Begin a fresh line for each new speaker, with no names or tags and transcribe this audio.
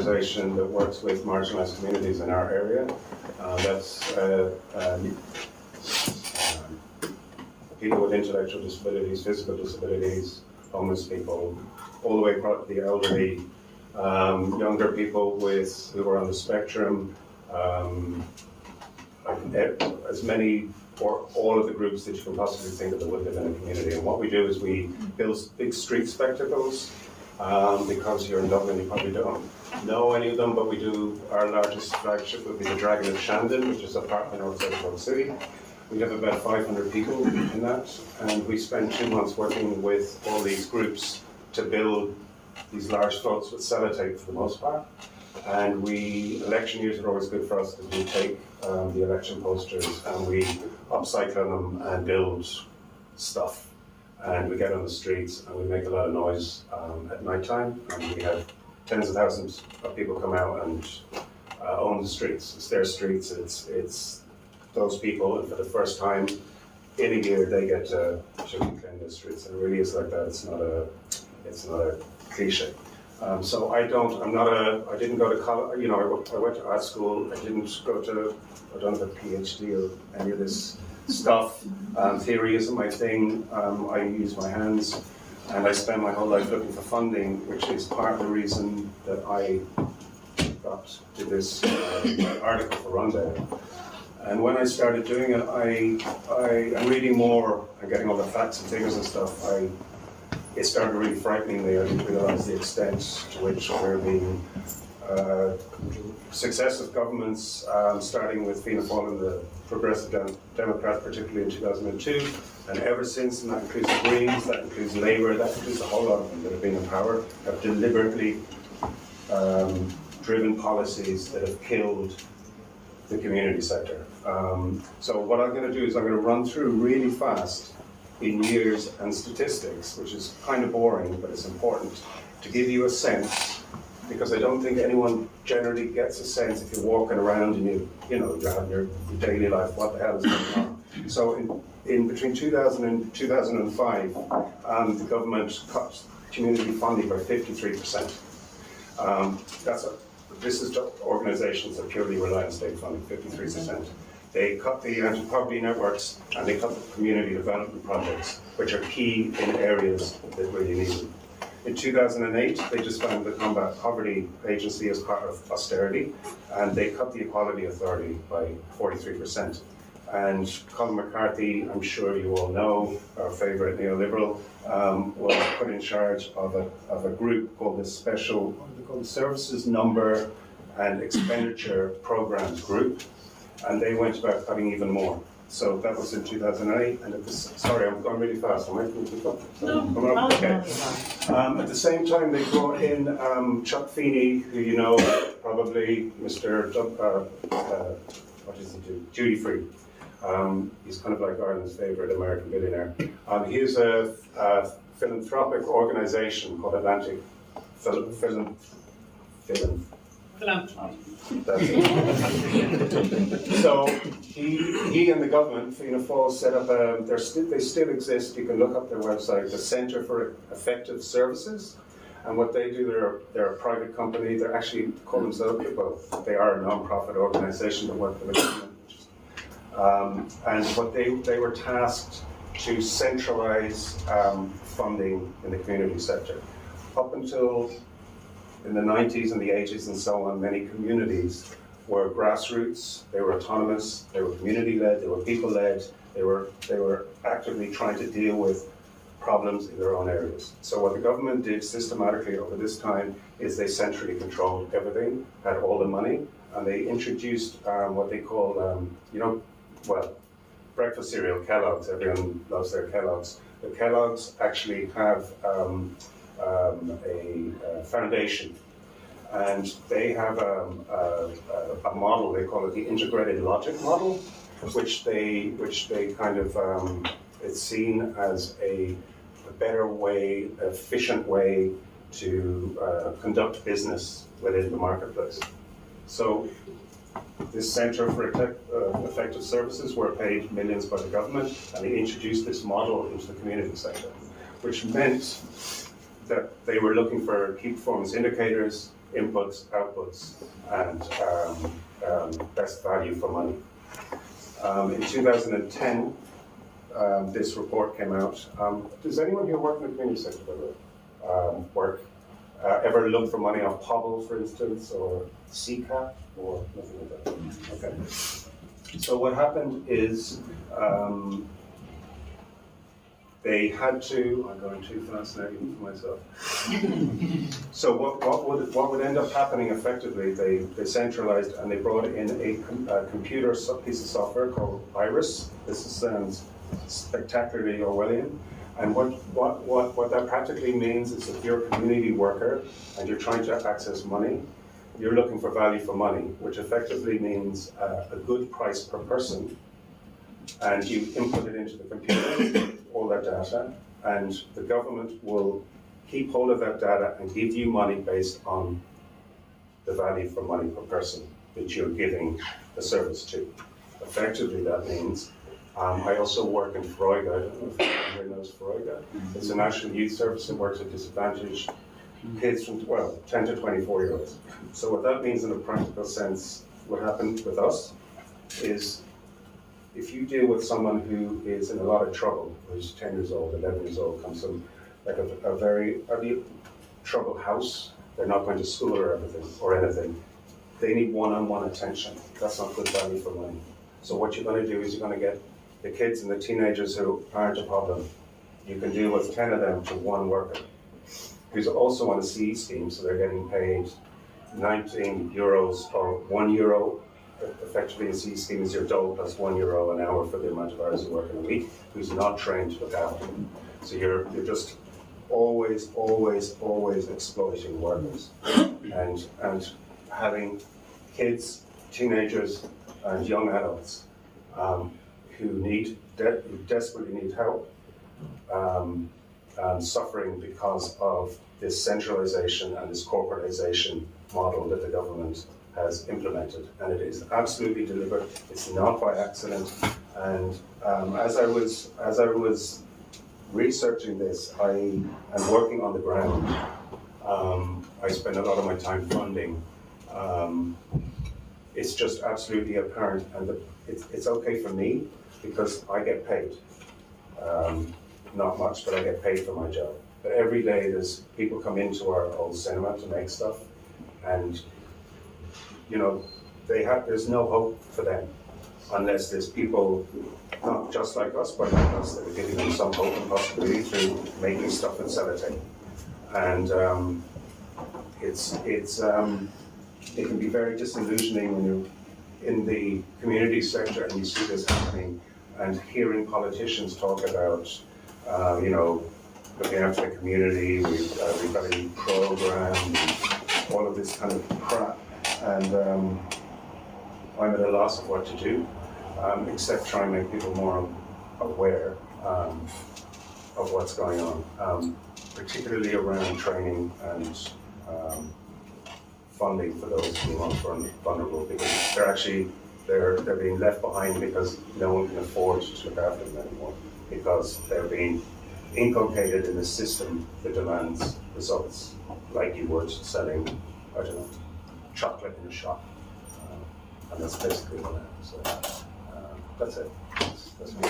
organisation that works with marginalised communities in our area. That's people with intellectual disabilities, physical disabilities, homeless people, all the way across the elderly, younger people who are on the spectrum, as many or all of the groups that you can possibly think of that would live in a community. And what we do is we build big street spectacles. Because you're in Dublin, you probably don't know any of them, but we do. Our largest flagship would be the Dragon of Shandon, which is a apartment outside of Cork City. We have about 500 people in that, and we spend 2 months working with all these groups to build these large floats with sellotape for the most part. And election years are always good for us because we take the election posters and we upcycle them and build stuff. And we get on the streets and we make a lot of noise at night time, and we have tens of thousands of people come out and own the streets. It's their streets, it's those people, and for the first time in a year they get to clean the streets. And it really is like that. It's not a cliche. So I didn't go to college, I went to art school. I don't have a PhD or any of this stuff. Theory isn't my thing. I use my hands, and I spend my whole life looking for funding, which is part of the reason that I did this article for Rundown. And when I started doing it, I'm reading more and getting all the facts and figures and stuff. It started really frightening me. I didn't realize the extent to which we're being successive governments, starting with Fianna Fáil and the Progressive Democrats, particularly in 2002, and ever since, and that includes the Greens, that includes Labour, that includes a whole lot of them that have been in power, have deliberately driven policies that have killed the community sector. So what I'm going to do is I'm going to run through really fast in years and statistics, which is kind of boring, but it's important to give you a sense, because I don't think anyone generally gets a sense if you're walking around and you have your daily life, what the hell is going on. So in between 2000 and 2005, the government cut community funding by 53%. This is organisations that purely rely on state funding, 53%. They cut the anti-poverty networks and they cut the community development projects, which are key in areas that really need them. In 2008, they disbanded the Combat Poverty Agency as part of austerity, and they cut the Equality Authority by 43%. And Colin McCarthy, I'm sure you all know, our favourite neoliberal, was put in charge of a group called the Special Services Number and Expenditure Programs Group, and they went about cutting even more. So that was in 2008, and sorry, I'm going really fast. I might keep up. Okay. At the same time, they brought in Chuck Feeney, who you know probably, Mr. What does he do? Duty Free. He's kind of like Ireland's favourite American billionaire. He is a philanthropic organisation called Atlantic Philanthropy. That's it. So he and the government, Fianna Fáil, set up they still exist. You can look up their website, the Centre for Effective Services. And what they do, they're a private company. They actually call themselves, they are a non-profit organisation that work for the government. And what they were tasked to centralise funding in the community sector. Up until in the 90s and the 80s and so on, many communities were grassroots, they were autonomous, they were community-led, they were people-led, they were actively trying to deal with problems in their own areas. So what the government did systematically over this time is they centrally controlled everything, had all the money, and they introduced what they call, breakfast cereal, Kellogg's. Everyone loves their Kellogg's. The Kellogg's actually have a foundation, and they have a model. They call it the integrated logic model, which they kind of it's seen as a better way, efficient way to conduct business within the marketplace. So this Centre for Effective Services were paid millions by the government, and they introduced this model into the community sector, which meant that they were looking for key performance indicators, inputs, outputs, and best value for money. In 2010, this report came out. Does anyone here work in the community sector, by the way? Ever look for money off Pobble, for instance, or CCAP, or nothing like that? Okay. So what happened is they had to. I'm going too fast now, even for myself. So what would end up happening effectively? They centralized and they brought in a computer piece of software called Iris. This sounds spectacularly Orwellian. And what that practically means is if you're a community worker and you're trying to access money, you're looking for value for money, which effectively means a good price per person. And you input it into the computer, all that data, and the government will keep hold of that data and give you money based on the value for money per person that you're giving the service to. Effectively, that means I also work in Freuga. I don't know if anyone here knows Freuga. It's a national youth service that works with disadvantaged kids from, 10 to 24-year-olds. So what that means in a practical sense, what happened with us is if you deal with someone who is in a lot of trouble, who's 10 years old, 11 years old, comes from like a very troubled house, they're not going to school or anything, they need one-on-one attention. That's not good value for money. So what you're going to do is you're going to get the kids and the teenagers who aren't a problem. You can deal with 10 of them to one worker who's also on a CE scheme, so they're getting paid 19 euros or €1. Effectively, a CE scheme is your dole plus €1 an hour for the amount of hours you work in a week, who's not trained to look after them. So you're just always exploiting workers and having kids, teenagers, and young adults who desperately need help, suffering because of this centralization and this corporatization model that the government has implemented, and it is absolutely deliberate. It's not by accident. And as I was researching this, I am working on the ground. I spend a lot of my time funding. It's just absolutely apparent, and it's okay for me because I get paid. Not much, but I get paid for my job. But every day there's people come into our old cinema to make stuff, and there's no hope for them unless there's people not just like us, but like us, that are giving them some hope and possibility through making stuff and sellotape. And it can be very disillusioning when you're in the community sector and you see this happening and hearing politicians talk about, looking after the community, we've got a new program, all of this kind of crap. And I'm at a loss of what to do, except try and make people more aware of what's going on, particularly around training and funding for those who are vulnerable, because they're being left behind because no one can afford to look after them anymore, because they're being inculcated in a system that demands results, like you would selling, I don't know, chocolate in a shop, and that's basically what I am. So that's it. That's me.